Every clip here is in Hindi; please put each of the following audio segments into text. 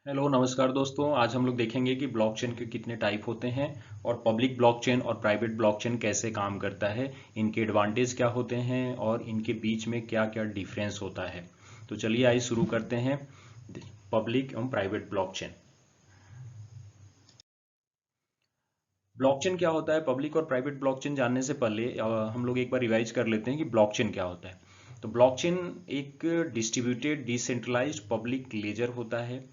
हेलो नमस्कार दोस्तों। आज हम लोग देखेंगे कि ब्लॉकचेन के कितने टाइप होते हैं और पब्लिक ब्लॉकचेन और प्राइवेट ब्लॉकचेन कैसे काम करता है, इनके एडवांटेज क्या होते हैं और इनके बीच में क्या क्या डिफरेंस होता है। तो चलिए आइए शुरू करते हैं पब्लिक एवं प्राइवेट ब्लॉकचेन। ब्लॉकचेन क्या होता है, पब्लिक और प्राइवेट ब्लॉकचेन जानने से पहले हम लोग एक बार रिवाइज कर लेते हैं कि ब्लॉकचेन क्या होता है। तो ब्लॉकचेन एक डिस्ट्रीब्यूटेड डिसेंट्रलाइज्ड पब्लिक लेजर होता है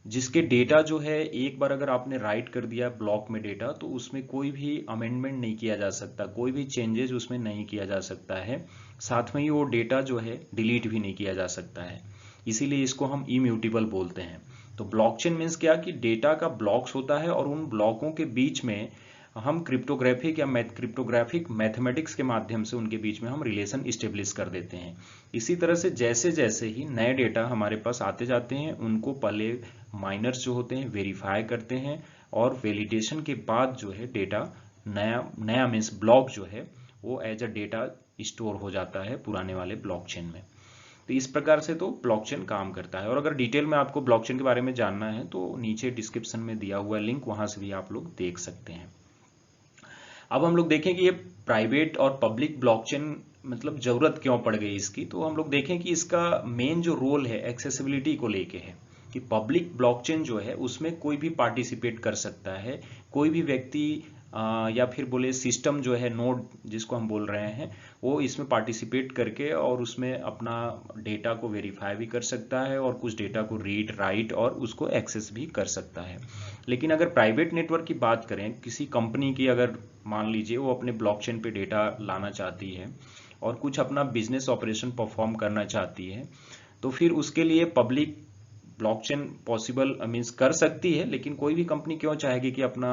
जिसके डेटा जो है एक बार अगर आपने राइट कर दिया ब्लॉक में डेटा तो उसमें कोई भी अमेंडमेंट नहीं किया जा सकता, कोई भी चेंजेस उसमें नहीं किया जा सकता है। साथ में ही वो डेटा जो है डिलीट भी नहीं किया जा सकता है, इसीलिए इसको हम इम्यूटेबल बोलते हैं। तो ब्लॉकचेन मीन्स क्या कि डेटा का ब्लॉक्स होता है और उन ब्लॉकों के बीच में हम क्रिप्टोग्राफिक या क्रिप्टोग्राफिक मैथमेटिक्स के माध्यम से उनके बीच में हम रिलेशन इस्टेब्लिश कर देते हैं। इसी तरह से जैसे जैसे ही नए डेटा हमारे पास आते जाते हैं उनको पहले माइनर्स जो होते हैं वेरीफाई करते हैं और वेलिडेशन के बाद जो है डेटा नया नया मीन्स ब्लॉक जो है वो एज अ डेटा स्टोर हो जाता है पुराने वाले ब्लॉकचेन में। तो इस प्रकार से तो ब्लॉकचेन काम करता है और अगर डिटेल में आपको ब्लॉकचेन के बारे में जानना है तो नीचे डिस्क्रिप्शन में दिया हुआ लिंक, वहां से भी आप लोग देख सकते हैं। अब हम लोग देखें कि ये प्राइवेट और पब्लिक ब्लॉकचेन मतलब जरूरत क्यों पड़ गई इसकी। तो हम लोग देखें कि इसका मेन जो रोल है एक्सेसिबिलिटी को लेके है कि पब्लिक ब्लॉकचेन जो है उसमें कोई भी पार्टिसिपेट कर सकता है, कोई भी व्यक्ति या फिर बोले सिस्टम जो है नोड जिसको हम बोल रहे हैं वो इसमें पार्टिसिपेट करके और उसमें अपना डेटा को वेरीफाई भी कर सकता है और कुछ डेटा को रीड राइट और उसको एक्सेस भी कर सकता है। लेकिन अगर प्राइवेट नेटवर्क की बात करें, किसी कंपनी की अगर मान लीजिए वो अपने ब्लॉकचेन पे डेटा लाना चाहती है और कुछ अपना बिजनेस ऑपरेशन परफॉर्म करना चाहती है तो फिर उसके लिए पब्लिक ब्लॉकचेन पॉसिबल मीन्स कर सकती है। लेकिन कोई भी कंपनी क्यों चाहेगी कि अपना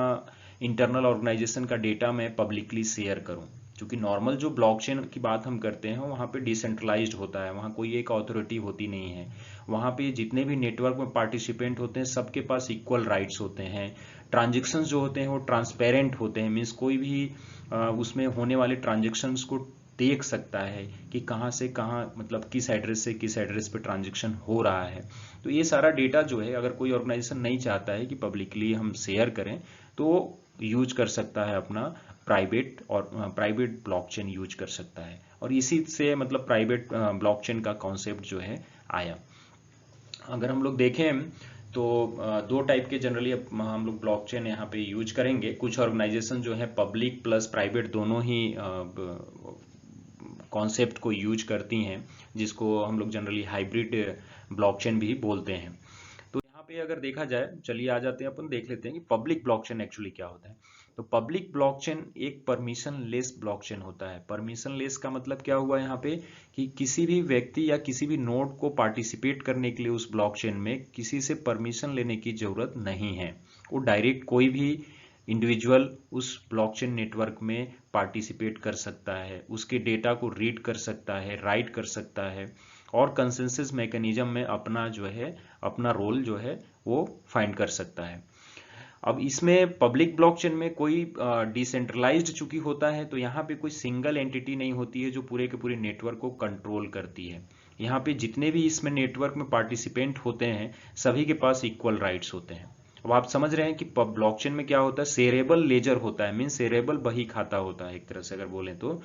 इंटरनल ऑर्गेनाइजेशन का डेटा मैं पब्लिकली शेयर करूं, क्योंकि नॉर्मल जो ब्लॉकचेन की बात हम करते हैं वहां पे डिसेंट्रलाइज्ड होता है, वहां कोई एक अथॉरिटी होती नहीं है। वहां पे जितने भी नेटवर्क में पार्टिसिपेंट होते हैं सबके पास इक्वल राइट्स होते हैं। ट्रांजेक्शन्स जो होते हैं वो ट्रांसपेरेंट होते हैं, मीन्स कोई भी उसमें होने वाले ट्रांजेक्शन्स को देख सकता है कि कहाँ से कहाँ मतलब किस एड्रेस से किस एड्रेस पे ट्रांजेक्शन हो रहा है। तो ये सारा डेटा जो है अगर कोई ऑर्गेनाइजेशन नहीं चाहता है कि पब्लिकली हम शेयर करें तो यूज कर सकता है अपना प्राइवेट और प्राइवेट ब्लॉकचेन यूज कर सकता है। और इसी से मतलब प्राइवेट ब्लॉकचेन का कॉन्सेप्ट जो है आया। अगर हम लोग देखें तो दो टाइप के जनरली हम लोग ब्लॉकचेन यहाँ पे यूज करेंगे। कुछ ऑर्गेनाइजेशन जो है पब्लिक प्लस प्राइवेट दोनों ही कॉन्सेप्ट को यूज करती हैं, जिसको हम लोग जनरली हाइब्रिड ब्लॉकचेन भी बोलते हैं। तो यहाँ पे अगर देखा जाए, चलिए आ जाते हैं अपन देख लेते हैं कि पब्लिक ब्लॉकचेन एक्चुअली क्या होता है। तो पब्लिक ब्लॉकचेन एक परमिशन लेस ब्लॉकचेन होता है। परमिशन लेस का मतलब क्या हुआ यहाँ पे कि किसी भी व्यक्ति या किसी भी नोड को पार्टिसिपेट करने के लिए उस ब्लॉकचेन में किसी से परमिशन लेने की जरूरत नहीं है। वो डायरेक्ट कोई भी इंडिविजुअल उस ब्लॉकचेन नेटवर्क में पार्टिसिपेट कर सकता है, उसके डेटा को रीड कर सकता है, राइट कर सकता है और कंसेंसस मैकेनिज्म में अपना जो है अपना रोल जो है वो फाइंड कर सकता है। अब इसमें पब्लिक ब्लॉकचेन में कोई डिसेंट्रलाइज्ड चूंकि होता है तो यहाँ पे कोई सिंगल एंटिटी नहीं होती है जो पूरे के पूरे नेटवर्क को कंट्रोल करती है। यहाँ पे जितने भी इसमें नेटवर्क में पार्टिसिपेंट होते हैं सभी के पास इक्वल राइट्स होते हैं। अब आप समझ रहे हैं कि ब्लॉकचेन में क्या होता है, शेयरेबल लेजर होता है, मीन शेयरेबल बही खाता होता है एक तरह से अगर बोलें तो।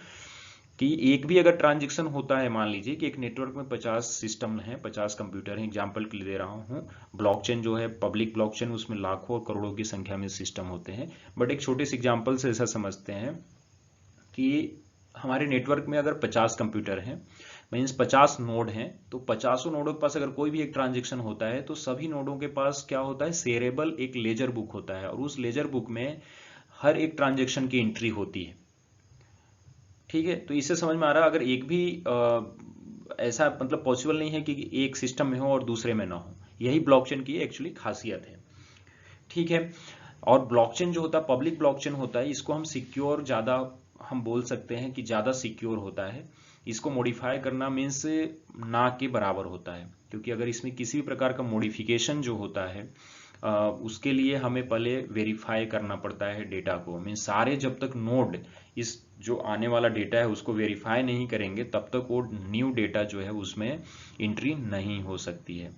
कि एक भी अगर ट्रांजेक्शन होता है, मान लीजिए कि एक नेटवर्क में 50 सिस्टम है, 50 कंप्यूटर हैं, एग्जांपल के लिए दे रहा हूँ। ब्लॉकचेन जो है पब्लिक ब्लॉकचेन उसमें लाखों और करोड़ों की संख्या में सिस्टम होते हैं। बट एक छोटे से एग्जांपल से ऐसा समझते हैं कि हमारे नेटवर्क में अगर 50 कंप्यूटर हैं मीन्स 50 नोड हैं, तो 50 नोडों के पास अगर कोई भी एक ट्रांजेक्शन होता है तो सभी नोडों के पास क्या होता है, शेयरेबल एक लेजर बुक होता है और उस लेजर बुक में हर एक ट्रांजेक्शन की एंट्री होती है। ठीक है, तो इससे समझ में आ रहा है अगर एक भी ऐसा मतलब पॉसिबल नहीं है कि एक सिस्टम में हो और दूसरे में ना हो। यही ब्लॉकचेन की एक्चुअली खासियत है। ठीक है, और ब्लॉकचेन जो होता है पब्लिक ब्लॉकचेन होता है, इसको हम सिक्योर ज्यादा हम बोल सकते हैं कि ज्यादा सिक्योर होता है। इसको मॉडिफाई करना मीन्स ना के बराबर होता है, क्योंकि अगर इसमें किसी भी प्रकार का मॉडिफिकेशन जो होता है उसके लिए हमें पहले वेरीफाई करना पड़ता है डेटा को। मीन सारे जब तक नोड इस जो आने वाला डेटा है उसको वेरीफाई नहीं करेंगे तब तक वो न्यू डेटा जो है उसमें एंट्री नहीं हो सकती है।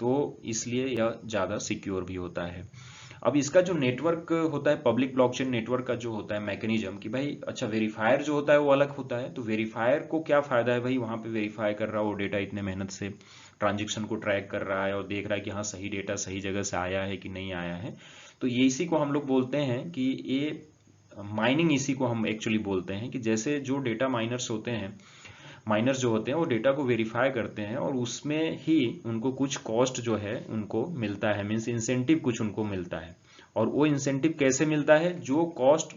तो इसलिए यह ज़्यादा सिक्योर भी होता है। अब इसका जो नेटवर्क होता है, पब्लिक ब्लॉकचेन नेटवर्क का जो होता है मैकेनिज्म, कि भाई अच्छा वेरीफायर जो होता है वो अलग होता है। तो वेरीफायर को क्या फायदा है, भाई वहां पे वेरीफाई कर रहा है वो डेटा, इतने मेहनत से ट्रांजेक्शन को ट्रैक कर रहा है और देख रहा है कि हाँ सही डेटा सही जगह से आया है कि नहीं आया है। तो ये इसी को हम लोग बोलते हैं कि ये माइनिंग, इसी को हम एक्चुअली बोलते हैं कि जैसे जो डेटा माइनर्स होते हैं, माइनर्स जो होते हैं वो डेटा को वेरीफाई करते हैं और उसमें ही उनको कुछ कॉस्ट जो है उनको मिलता है, मीन्स इंसेंटिव कुछ उनको मिलता है। और वो इंसेंटिव कैसे मिलता है, जो कॉस्ट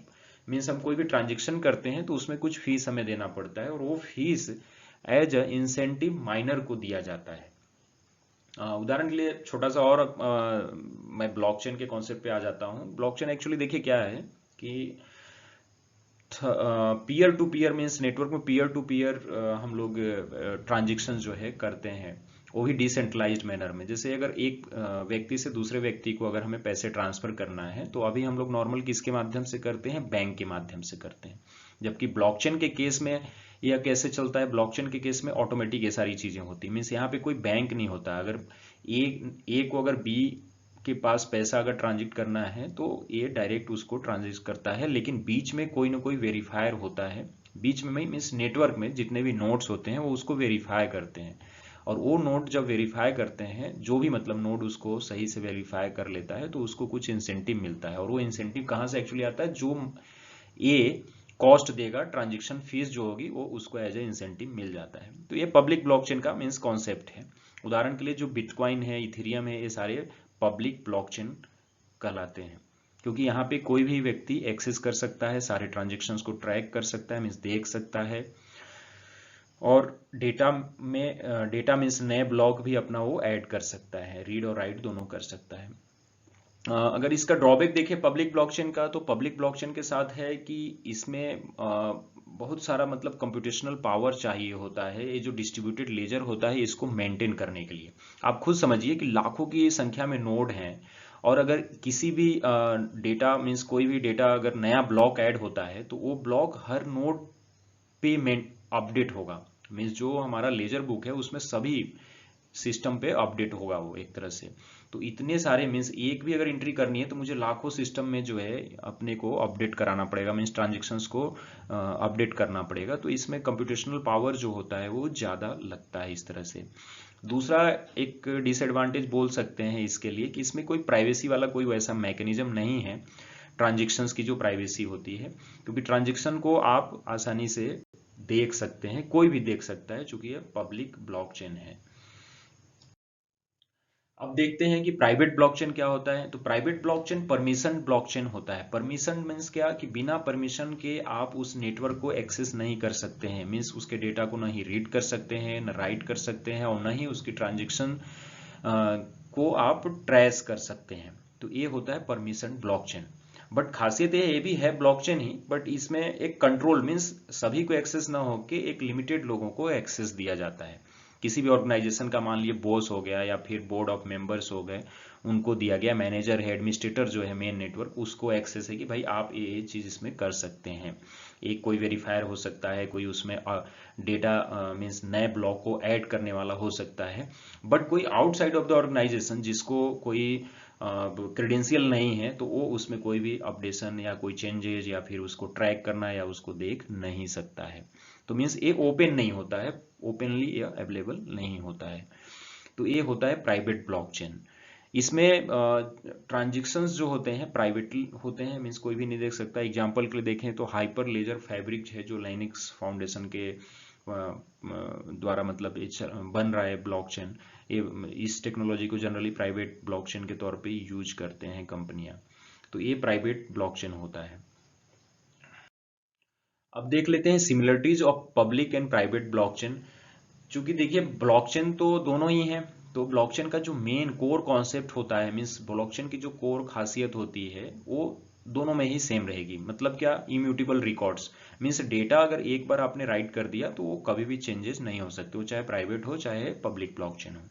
मीन्स हम कोई भी ट्रांजेक्शन करते हैं तो उसमें कुछ फीस हमें देना पड़ता है और वो fees as a incentive miner को दिया जाता है। उदाहरण के लिए छोटा सा और मैं ब्लॉकचेन के कॉन्सेप्ट पे आ जाता हूँ। ब्लॉकचेन एक्चुअली देखिए क्या है कि peer to peer means network में पीयर टू पीयर हम लोग ट्रांजेक्शन जो है करते हैं, वो भी डिसेंट्रलाइज्ड मैनर में। जैसे अगर एक व्यक्ति से दूसरे व्यक्ति को अगर हमें पैसे ट्रांसफर करना है तो अभी हम लोग नॉर्मल किसके माध्यम से करते हैं, बैंक के माध्यम से करते हैं। जबकि ब्लॉकचेन के केस में यह कैसे चलता है, ब्लॉकचेन के केस में ऑटोमेटिक ये सारी चीजें होती है, मीन्स यहाँ पे कोई बैंक नहीं होता। अगर ए को अगर बी के पास पैसा अगर ट्रांजिट करना है तो ये डायरेक्ट उसको ट्रांजिट करता है, लेकिन बीच में कोई ना कोई वेरीफायर होता है। बीच में मीन्स नेटवर्क में जितने भी नोड्स होते हैं वो उसको वेरीफाई करते हैं, और वो नोड जब वेरीफाई करते हैं, जो भी मतलब नोड उसको सही से वेरीफाई कर लेता है तो उसको कुछ इंसेंटिव मिलता है। और वो इंसेंटिव कहाँ से एक्चुअली आता है, जो ये कॉस्ट देगा, ट्रांजेक्शन फीस जो होगी वो उसको एज ए इंसेंटिव मिल जाता है। तो ये पब्लिक ब्लॉकचेन का मीन्स कॉन्सेप्ट है। उदाहरण के लिए जो बिटकॉइन है, इथेरियम है, ये सारे पब्लिक ब्लॉकचेन कहलाते हैं, क्योंकि यहाँ पे कोई भी व्यक्ति एक्सेस कर सकता है, सारे ट्रांजेक्शन्स को ट्रैक कर सकता है, मीन्स देख सकता है, और डेटा मीन्स नए ब्लॉक भी अपना वो ऐड कर सकता है, रीड और राइट दोनों कर सकता है। अगर इसका ड्रॉबैक देखें पब्लिक ब्लॉकचेन का, तो पब्लिक ब्लॉकचेन के साथ है कि इसमें बहुत सारा मतलब कंप्यूटेशनल पावर चाहिए होता है। ये जो डिस्ट्रीब्यूटेड लेजर होता है इसको मेंटेन करने के लिए आप खुद समझिए कि लाखों की संख्या में नोड हैं, और अगर किसी भी डेटा मीन्स कोई भी डेटा अगर नया ब्लॉक ऐड होता है तो वो ब्लॉक हर नोड पे अपडेट होगा। मीन्स जो हमारा लेजर बुक है उसमें सभी सिस्टम पे अपडेट होगा वो एक तरह से। तो इतने सारे मीन्स एक भी अगर एंट्री करनी है तो मुझे लाखों सिस्टम में जो है अपने को अपडेट कराना पड़ेगा, मीन्स ट्रांजेक्शन्स को अपडेट करना पड़ेगा। तो इसमें कंप्यूटेशनल पावर जो होता है वो ज़्यादा लगता है इस तरह से। दूसरा एक डिसएडवांटेज बोल सकते हैं इसके लिए कि इसमें कोई प्राइवेसी वाला कोई वैसा मैकेनिज्म नहीं है, ट्रांजेक्शन्स की जो प्राइवेसी होती है, क्योंकि ट्रांजेक्शन को आप आसानी से देख सकते हैं, कोई भी देख सकता है, चूंकि ये पब्लिक ब्लॉकचेन है। अब देखते हैं कि प्राइवेट ब्लॉकचेन क्या होता है। तो प्राइवेट ब्लॉकचेन परमिशन ब्लॉकचेन होता है। परमिशन मीन्स क्या, कि बिना परमिशन के आप उस नेटवर्क को एक्सेस नहीं कर सकते हैं, मीन्स उसके डेटा को ना ही रीड कर सकते हैं, न राइट कर सकते हैं, और न ही उसकी ट्रांजेक्शन को आप ट्रेस कर सकते हैं। तो ये होता है परमिशन ब्लॉकचेन। बट खासियत ये भी है ब्लॉकचेन ही, बट इसमें एक कंट्रोल मीन्स सभी को एक्सेस ना हो के एक लिमिटेड लोगों को एक्सेस दिया जाता है। किसी भी ऑर्गेनाइजेशन का मान लीजिए बॉस हो गया या फिर बोर्ड ऑफ मेंबर्स हो गए, उनको दिया गया, मैनेजर है, एडमिनिस्ट्रेटर जो है मेन नेटवर्क, उसको एक्सेस है कि भाई आप ये चीज इसमें कर सकते हैं। एक कोई वेरीफायर हो सकता है, कोई उसमें डेटा मीन्स नए ब्लॉक को ऐड करने वाला हो सकता है। बट कोई आउटसाइड ऑफ द ऑर्गेनाइजेशन जिसको कोई क्रेडेंशियल नहीं है, तो वो उसमें कोई भी अपडेशन या कोई चेंजेस या फिर उसको ट्रैक करना या उसको देख नहीं सकता है। तो मीन्स ये ओपन नहीं होता है, ओपनली या अवेलेबल नहीं होता है। तो ये होता है प्राइवेट ब्लॉकचेन। इसमें ट्रांजेक्शन्स जो होते हैं प्राइवेटली होते हैं, मीन्स कोई भी नहीं देख सकता। एग्जांपल के लिए देखें तो हाइपर लेजर फैब्रिक है जो लाइनक्स फाउंडेशन के द्वारा मतलब बन रहा है ब्लॉकचेन। इस टेक्नोलॉजी को जनरली प्राइवेट ब्लॉकचेन के तौर पे यूज करते हैं कंपनियां। तो ये प्राइवेट ब्लॉकचेन होता है। अब देख लेते हैं similarities of public and private blockchain. चूंकि देखिए ब्लॉकचेन तो दोनों ही है, तो ब्लॉकचेन का जो मेन कोर कॉन्सेप्ट होता है, मीन्स ब्लॉकचेन की जो कोर खासियत होती है वो दोनों में ही सेम रहेगी। मतलब क्या, इम्यूटेबल रिकॉर्ड्स, मीन्स डेटा अगर एक बार आपने राइट कर दिया तो वो कभी भी चेंजेस नहीं हो सकते, वो चाहे प्राइवेट हो चाहे पब्लिक ब्लॉकचेन हो।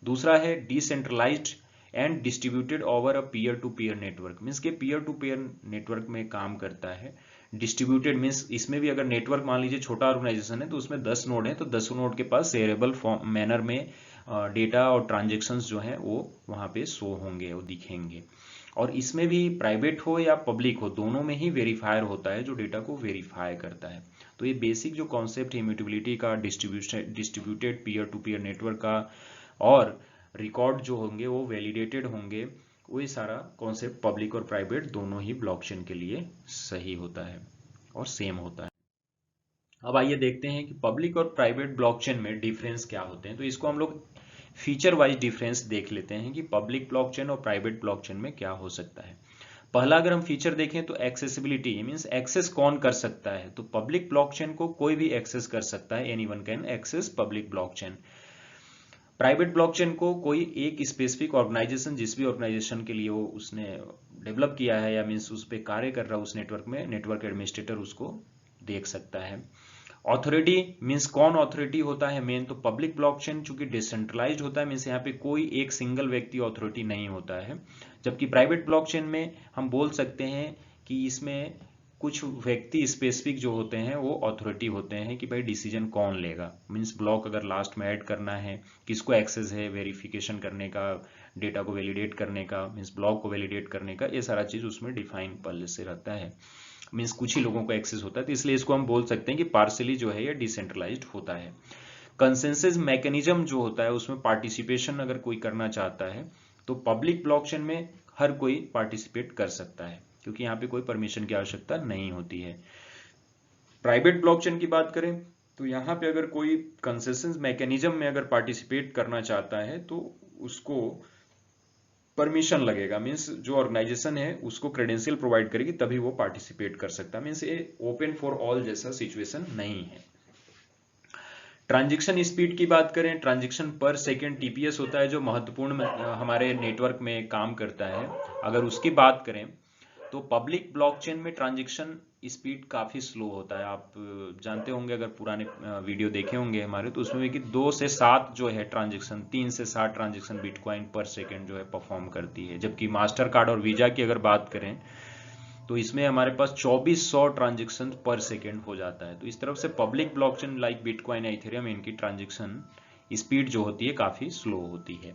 दूसरा है decentralized and distributed over a peer to peer network, means के पीयर टू पीयर नेटवर्क में काम करता है। डिस्ट्रीब्यूटेड मीन्स इसमें भी अगर नेटवर्क मान लीजिए छोटा ऑर्गेनाइजेशन है तो उसमें 10 नोड है, तो 10 नोड के पास शेयरेबल मैनर में डेटा और ट्रांजेक्शन्स जो हैं वो वहाँ पे शो होंगे, वो दिखेंगे। और इसमें भी प्राइवेट हो या पब्लिक हो, दोनों में ही वेरीफायर होता है जो डेटा को वेरीफाई करता है। तो ये बेसिक जो कॉन्सेप्ट है इम्यूटेबिलिटी का, distributed peer to peer network का, और रिकॉर्ड जो होंगे वो वैलिडेटेड होंगे, वही सारा कॉन्सेप्ट पब्लिक और प्राइवेट दोनों ही ब्लॉकचेन के लिए सही होता है और सेम होता है। अब आइए देखते हैं कि पब्लिक और प्राइवेट ब्लॉकचेन में डिफरेंस क्या होते हैं। तो इसको हम लोग फीचर वाइज डिफरेंस देख लेते हैं कि पब्लिक ब्लॉकचेन और प्राइवेट ब्लॉकचेन में क्या हो सकता है। पहला अगर हम फीचर देखें तो एक्सेसिबिलिटी, मींस एक्सेस कौन कर सकता है। तो पब्लिक ब्लॉकचेन को कोई भी एक्सेस कर सकता है, anyone can access public blockchain. Private blockchain को कोई एक स्पेसिफिक ऑर्गेनाइजेशन, जिस भी ऑर्गेनाइजेशन के लिए वो उसने डेवलप किया है या मींस उस पर कार्य कर रहा है उस नेटवर्क में, नेटवर्क एडमिनिस्ट्रेटर उसको देख सकता है। ऑथोरिटी मींस कौन ऑथोरिटी होता है मेन, तो पब्लिक ब्लॉकचेन चूंकि डिसेंट्रलाइज्ड होता है, मींस यहाँ पे कोई एक सिंगल व्यक्ति ऑथोरिटी नहीं होता है। जबकि प्राइवेट ब्लॉकचेन में हम बोल सकते हैं कि इसमें कुछ व्यक्ति स्पेसिफिक जो होते हैं वो ऑथोरिटी होते हैं कि भाई डिसीजन कौन लेगा। मींस ब्लॉक अगर लास्ट में ऐड करना है, किसको एक्सेस है वेरिफिकेशन करने का, डेटा को वैलिडेट करने का, मींस ब्लॉक को वैलिडेट करने का, ये सारा चीज उसमें डिफाइन पहले से रहता है। मींस कुछ ही लोगों को एक्सेस होता है, तो इसलिए इसको हम बोल सकते हैं कि पार्शियली जो है ये डिसेंट्रलाइज्ड होता है। कंसेंसस मैकेनिज्म जो होता है उसमें पार्टिसिपेशन अगर कोई करना चाहता है तो पब्लिक ब्लॉकचेन में हर कोई पार्टिसिपेट कर सकता है, क्योंकि यहाँ पे कोई परमिशन की आवश्यकता नहीं होती है। प्राइवेट ब्लॉकचेन की बात करें तो यहाँ पे अगर कोई कंसेंसस मैकेनिज्म में अगर पार्टिसिपेट करना चाहता है तो उसको परमिशन लगेगा, मींस जो ऑर्गेनाइजेशन है उसको क्रेडेंशियल प्रोवाइड करेगी तभी वो पार्टिसिपेट कर सकता है। मींस ये ओपन फॉर ऑल जैसा सिचुएशन नहीं है। ट्रांजैक्शन स्पीड की बात करें, ट्रांजैक्शन पर सेकेंड टीपीएस होता है जो महत्वपूर्ण हमारे नेटवर्क में काम करता है। अगर उसकी बात करें तो पब्लिक ब्लॉकचेन में ट्रांजैक्शन स्पीड काफी स्लो होता है। आप जानते होंगे अगर पुराने वीडियो देखे होंगे हमारे, तो उसमें कि 2 से 7 जो है ट्रांजैक्शन, 3 से 7 ट्रांजैक्शन बिटकॉइन पर सेकेंड जो है परफॉर्म करती है। जबकि मास्टर कार्ड और वीजा की अगर बात करें तो इसमें हमारे पास 2400 ट्रांजैक्शन पर सेकेंड हो जाता है। तो इस तरफ से public blockchain like bitcoin, Ethereum, इनकी ट्रांजैक्शन स्पीड जो होती है काफी स्लो होती है।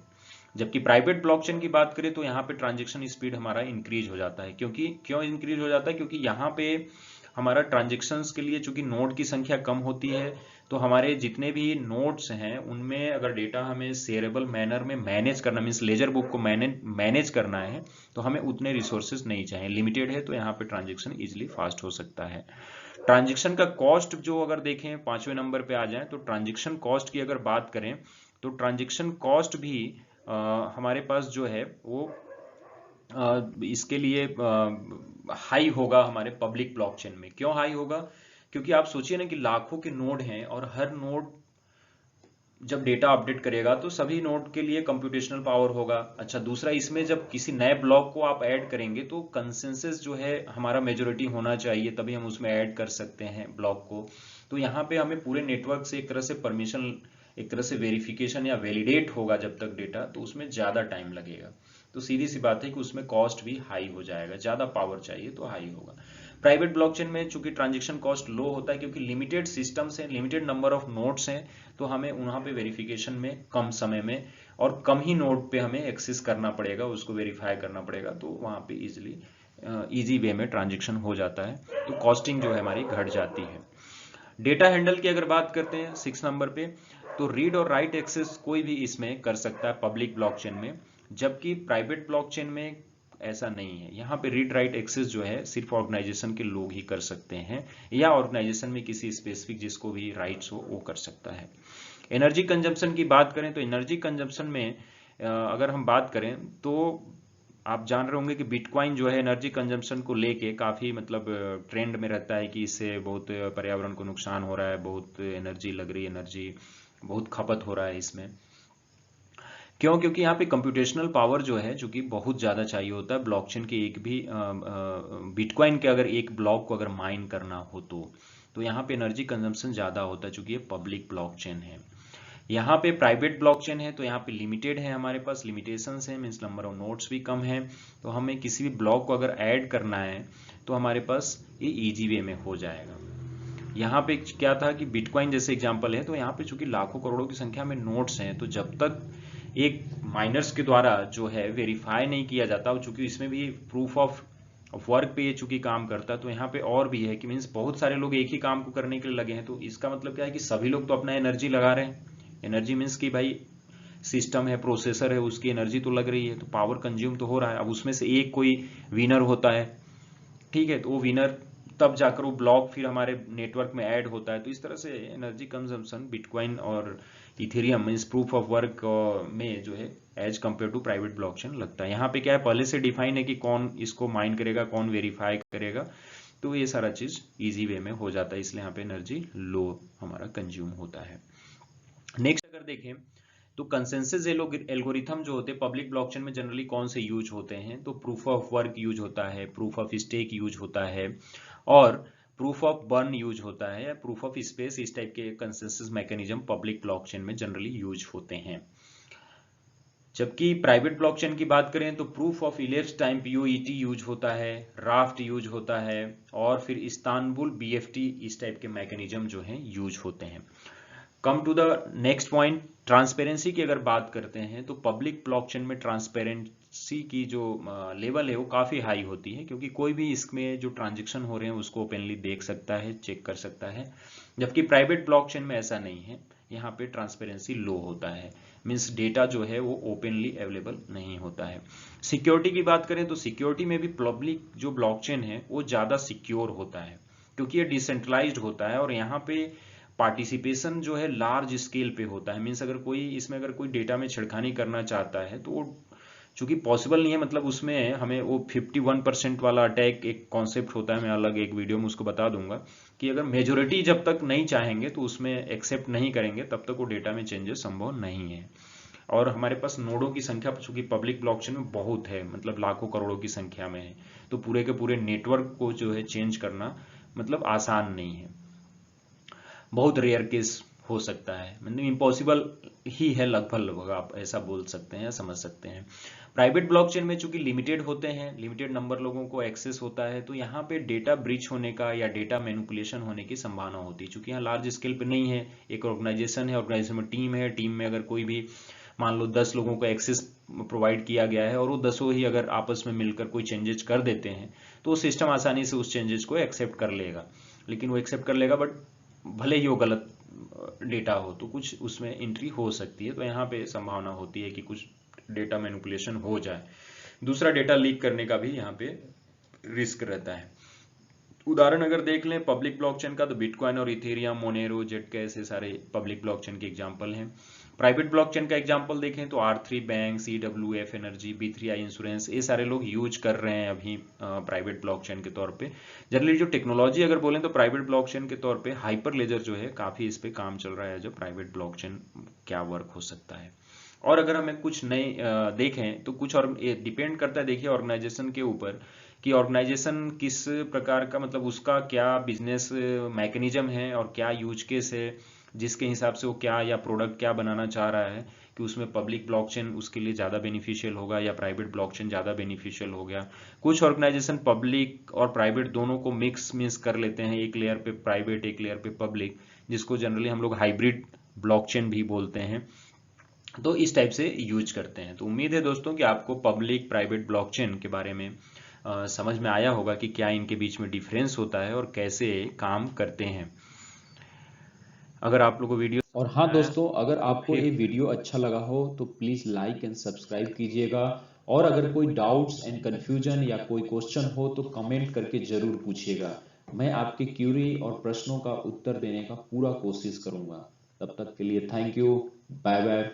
जबकि प्राइवेट ब्लॉकचेन की बात करें तो यहाँ पे ट्रांजैक्शन स्पीड हमारा इंक्रीज हो जाता है। क्योंकि क्यों इंक्रीज हो जाता है, क्योंकि यहाँ पे हमारा ट्रांजैक्शंस के लिए चूंकि नोड की संख्या कम होती है, तो हमारे जितने भी नोड्स हैं उनमें अगर डेटा हमें शेयरेबल मैनर में मैनेज करना, मींस लेजर बुक को मैनेज करना है, तो हमें उतने रिसोर्सेज नहीं चाहिए, लिमिटेड है, तो यहाँ पे ट्रांजैक्शन इजिली फास्ट हो सकता है। ट्रांजैक्शन का कॉस्ट जो अगर देखें 5वें नंबर पे आ जाए तो ट्रांजैक्शन कॉस्ट की अगर बात करें तो ट्रांजैक्शन कॉस्ट भी हमारे पास जो है वो इसके लिए हाई होगा हमारे पब्लिक ब्लॉकचेन में। क्यों हाई होगा, क्योंकि आप सोचिए ना कि लाखों के नोड हैं और हर नोड जब डेटा अपडेट करेगा तो सभी नोड के लिए कंप्यूटेशनल पावर होगा। अच्छा, दूसरा इसमें जब किसी नए ब्लॉक को आप ऐड करेंगे तो कंसेंसस जो है हमारा मेजोरिटी होना चाहिए, तभी हम उसमें ऐड कर सकते हैं ब्लॉक को। तो यहाँ पे हमें पूरे नेटवर्क से एक तरह से परमिशन, एक तरह से वेरिफिकेशन या वैलिडेट होगा जब तक डेटा, तो उसमें ज्यादा टाइम लगेगा। तो सीधी सी बात है कि उसमें कॉस्ट भी हाई हो जाएगा, ज्यादा पावर चाहिए तो हाई होगा। प्राइवेट ब्लॉकचेन में चूंकि ट्रांजैक्शन कॉस्ट लो होता है क्योंकि लिमिटेड सिस्टम्स हैं, लिमिटेड नंबर ऑफ नोड्स हैं, तो हमें वहां पे वेरिफिकेशन में कम समय में और कम ही नोड पे हमें एक्सेस करना पड़ेगा, उसको वेरीफाई करना पड़ेगा, तो वहां पे इजी वे में ट्रांजैक्शन हो जाता है, तो कॉस्टिंग जो है हमारी घट जाती है। डेटा हैंडल की अगर बात करते हैं 6 नंबर पे, तो रीड और राइट एक्सेस कोई भी इसमें कर सकता है पब्लिक ब्लॉकचेन में, जबकि प्राइवेट ब्लॉकचेन में ऐसा नहीं है। यहाँ पे रीड राइट एक्सेस जो है सिर्फ ऑर्गेनाइजेशन के लोग ही कर सकते हैं, या ऑर्गेनाइजेशन में किसी स्पेसिफिक जिसको भी राइट्स हो वो कर सकता है। एनर्जी कंजम्पशन की बात करें तो एनर्जी कंजम्पशन में अगर हम बात करें तो आप जान रहे होंगे कि बिटकॉइन जो है एनर्जी कंजम्पशन को लेके काफी मतलब ट्रेंड में रहता है कि इससे बहुत पर्यावरण को नुकसान हो रहा है, बहुत एनर्जी लग रही है, एनर्जी बहुत खपत हो रहा है इसमें। क्यों, क्योंकि यहाँ पे कंप्यूटेशनल पावर जो है जो कि बहुत ज़्यादा चाहिए होता है ब्लॉकचेन के एक भी बिटकॉइन के अगर एक ब्लॉक को अगर माइन करना हो तो यहाँ पे एनर्जी कंजम्पशन ज़्यादा होता है चूंकि ये पब्लिक ब्लॉकचेन है। यहाँ पे प्राइवेट ब्लॉकचेन है तो यहाँ पे लिमिटेड है, हमारे पास लिमिटेशंस है, मीन्स नंबर ऑफ नोड्स भी कम है, तो हमें किसी भी ब्लॉक को अगर ऐड करना है तो हमारे पास ये ईजी वे में हो जाएगा। यहाँ पे क्या था कि बिटकॉइन जैसे एग्जांपल है, तो यहाँ पे चूंकि लाखों करोड़ों की संख्या में नोट्स हैं, तो जब तक एक माइनर्स के द्वारा जो है वेरीफाई नहीं किया जाता, और चूंकि इसमें भी प्रूफ ऑफ वर्क पे ये चूंकि काम करता है, तो यहाँ पे और भी है कि मीन्स बहुत सारे लोग एक ही काम को करने के लिए लगे हैं। तो इसका मतलब क्या है कि सभी लोग तो अपना एनर्जी लगा रहे हैं। एनर्जी मीन्स कि भाई सिस्टम है, प्रोसेसर है, उसकी एनर्जी तो लग रही है, तो पावर कंज्यूम तो हो रहा है। अब उसमें से एक कोई विनर होता है, ठीक है, तो वो विनर तब जाकर वो ब्लॉक फिर हमारे नेटवर्क में ऐड होता है। तो इस तरह से एनर्जी कंजम्पशन बिटकॉइन और Ethereum means proof of work में जो है as compare to private blockchain लगता है। यहाँ पे क्या है, पहले से डिफाइन है कि कौन इसको माइन करेगा, कौन वेरीफाई करेगा, तो ये सारा चीज इजी वे में हो जाता है, इसलिए यहाँ पे एनर्जी लो हमारा कंज्यूम होता है। नेक्स्ट अगर देखें तो कंसेंसस एल्गोरिथम जो होते हैं पब्लिक ब्लॉकचेन में जनरली कौन से यूज होते हैं, तो प्रूफ ऑफ वर्क यूज होता है, प्रूफ ऑफ स्टेक यूज होता है, और प्रूफ ऑफ बर्न यूज होता है, या प्रूफ ऑफ स्पेस। इस टाइप के कंसेंसस मैकेनिज्म पब्लिक ब्लॉकचेन में जनरली यूज होते हैं। जबकि प्राइवेट ब्लॉकचेन की बात करें तो proof of elapsed time POET use होता है, राफ्ट यूज होता है, और फिर इस्तांबुल BFT इस टाइप के मैकेनिज्म जो हैं यूज होते हैं। Come to the next point, transparency की अगर बात करते हैं तो पब्लिक ब्लॉकचेन में ट्रांसपेरेंसी की जो लेवल है वो काफ़ी हाई होती है, क्योंकि कोई भी इसमें जो ट्रांजेक्शन हो रहे हैं उसको ओपनली देख सकता है, चेक कर सकता है। जबकि प्राइवेट ब्लॉकचेन में ऐसा नहीं है, यहाँ पे ट्रांसपेरेंसी लो होता है, मीन्स डेटा जो है वो ओपनली अवेलेबल नहीं होता है। सिक्योरिटी की बात करें तो सिक्योरिटी में भी पब्लिक जो ब्लॉकचेन है वो ज़्यादा सिक्योर होता है, क्योंकि ये डिसेंट्रलाइज्ड होता है, और यहाँ पे पार्टिसिपेशन जो है लार्ज स्केल पे होता है। मीन्स अगर कोई इसमें अगर कोई डेटा में छेड़खानी करना चाहता है तो वो चूंकि पॉसिबल नहीं है, मतलब उसमें हमें वो 51% वाला अटैक एक कॉन्सेप्ट होता है, मैं अलग एक वीडियो में उसको बता दूंगा कि अगर मेजोरिटी जब तक नहीं चाहेंगे तो उसमें एक्सेप्ट नहीं करेंगे तब तक वो डेटा में चेंजेस संभव नहीं है। और हमारे पास नोडों की संख्या चूंकि पब्लिक ब्लॉकचेन में बहुत है, मतलब लाखों करोड़ों की संख्या में है, तो पूरे के पूरे नेटवर्क को जो है चेंज करना मतलब आसान नहीं है, बहुत रेयर केस हो सकता है, मतलब इम्पॉसिबल ही है लगभग आप ऐसा बोल सकते हैं या समझ सकते हैं। प्राइवेट ब्लॉकचेन में चूंकि लिमिटेड होते हैं, लिमिटेड नंबर लोगों को एक्सेस होता है, तो यहाँ पे डेटा ब्रीच होने का या डेटा मैनिपुलेशन होने की संभावना होती है, चूंकि यहाँ लार्ज स्केल पे नहीं है, एक ऑर्गेनाइजेशन है, ऑर्गेनाइजेशन में टीम है, टीम में अगर कोई भी मान लो 10 लोगों को एक्सेस प्रोवाइड किया गया है और वो 10 ही अगर आपस में मिलकर कोई चेंजेस कर देते हैं तो वो सिस्टम आसानी से उस चेंजेस को एक्सेप्ट कर लेगा, लेकिन वो एक्सेप्ट कर लेगा बट भले ही वो गलत डेटा हो तो कुछ उसमें एंट्री हो सकती है, तो यहाँ पे संभावना होती है कि कुछ डेटा मैनिपुलेशन हो जाए। दूसरा, डेटा लीक करने का भी यहाँ पे रिस्क रहता है। उदाहरण अगर देख लें पब्लिक ब्लॉकचेन का, तो बिटकॉइन और इथेरियम, मोनेरो, जेटकैश, ये सारे पब्लिक ब्लॉकचेन के एग्जांपल हैं। प्राइवेट ब्लॉकचेन का एग्जांपल देखें तो R3 bank, CWF energy, B3I insurance, ये सारे लोग यूज कर रहे हैं अभी प्राइवेट ब्लॉकचेन के तौर पे। जनरली जो टेक्नोलॉजी अगर बोलें तो प्राइवेट ब्लॉकचेन के तौर पे हाइपर लेजर जो है काफी इस पे काम चल रहा है, जो प्राइवेट ब्लॉकचेन क्या वर्क हो सकता है। और अगर हमें कुछ नए देखें तो कुछ और डिपेंड करता है, देखिए ऑर्गेनाइजेशन के ऊपर कि ऑर्गेनाइजेशन किस प्रकार का, मतलब उसका क्या बिजनेस मैकेनिज्म है और क्या यूज केस है, जिसके हिसाब से वो क्या या प्रोडक्ट क्या बनाना चाह रहा है, कि उसमें पब्लिक ब्लॉकचेन उसके लिए ज़्यादा बेनिफिशियल होगा या प्राइवेट ब्लॉकचेन ज़्यादा बेनिफिशियल हो गया। कुछ ऑर्गेनाइजेशन पब्लिक और प्राइवेट दोनों को मिक्स कर लेते हैं, एक लेयर पे प्राइवेट एक लेयर पे पब्लिक, जिसको जनरली हम लोग हाइब्रिड ब्लॉकचेन भी बोलते हैं। तो इस टाइप से यूज करते हैं। तो उम्मीद है दोस्तों कि आपको पब्लिक प्राइवेट ब्लॉकचेन के बारे में समझ में आया होगा कि क्या इनके बीच में डिफरेंस होता है और कैसे काम करते हैं। अगर आप लोगों को वीडियो और हाँ दोस्तों, अगर आपको ये वीडियो अच्छा लगा हो तो प्लीज़ लाइक एंड सब्सक्राइब कीजिएगा, और अगर कोई डाउट्स एंड कन्फ्यूजन या कोई क्वेश्चन हो तो कमेंट करके ज़रूर पूछिएगा। मैं आपके क्यूरी और प्रश्नों का उत्तर देने का पूरा कोशिश करूँगा। तब तक के लिए थैंक यू, बाय बाय।